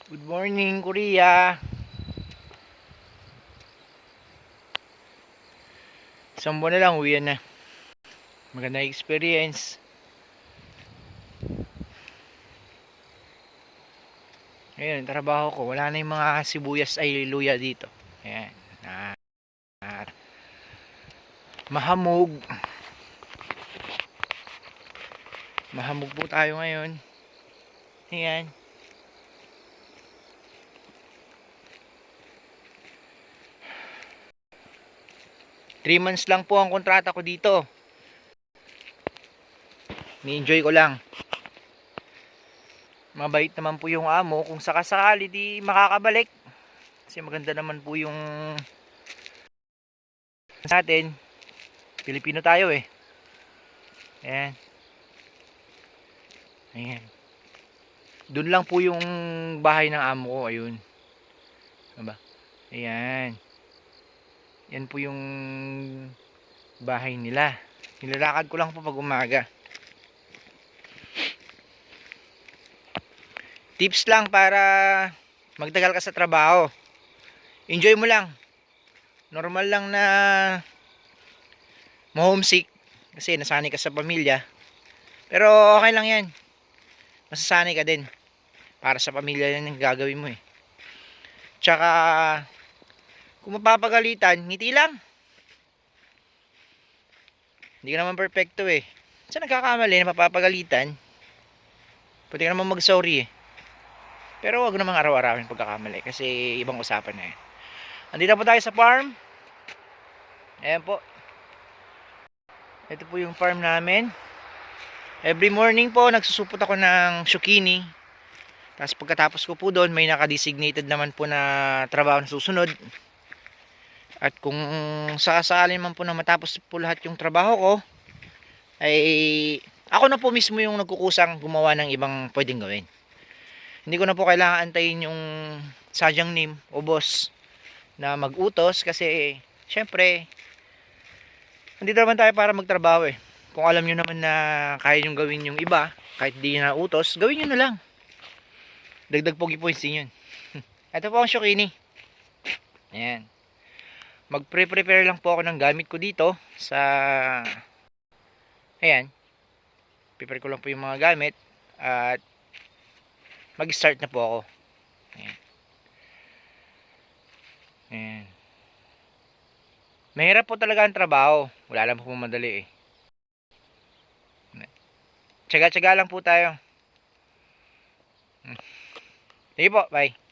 Good morning, Korea. Isang buwan na lang, uwi na. Magandang experience. Ayun, trabaho ko. Wala na yung mga sibuyas ay luya dito. Ayan. Mahamog. Mahamog po tayo ngayon. Ayan. Three months lang po ang kontrata ko dito. Ni-enjoy ko lang. Mabait naman po yung amo. Kung sakasakali di makakabalik. Kasi maganda naman po yung sa atin. Pilipino tayo eh. Ayan. Ayan. Doon lang po yung bahay ng amo ko. Ayun. Diba? Ayan. Yan po yung bahay nila. Nilalakad ko lang po pag umaga. Tips lang para magtagal ka sa trabaho. Enjoy mo lang. Normal lang na ma-homesick kasi nasanay ka sa pamilya. Pero okay lang yan. Masasanay ka din. Para sa pamilya yan yung gagawin mo eh. Tsaka kung mapapagalitan, ngiti lang. Hindi ka naman perfecto eh. Sa nagkakamali na mapapagalitan, pwede ka naman mag-sorry eh. Pero wag namang araw-arawin pagkakamali kasi ibang usapan na yan. Andito po tayo sa farm. Ayan po. Ito po yung farm namin. Every morning po nagsusupot ako ng zucchini. Tapos pagkatapos ko po doon may nakadesignated naman po na trabaho na susunod. At kung sakasali man po na matapos po lahat yung trabaho ko, ay ako na po mismo yung nagkukusang gumawa ng ibang pwedeng gawin. Hindi ko na po kailangan antayin yung sadyang name o boss na mag-utos kasi syempre nandito naman tayo para magtrabaho eh. Kung alam nyo naman na kaya nyo gawin yung iba kahit di na utos, gawin nyo na lang. Dagdag pogi points din yun. Ito po ang zucchini. Ayan. Mag-prepare lang po ako ng gamit ko dito sa ayan. Prepare ko lang po yung mga gamit at mag-start na po ako. Ayan. Ayan. Mahirap po talaga ang trabaho. Wala lang po madali eh. Tsaga-tsaga lang po tayo. Sige po, bye.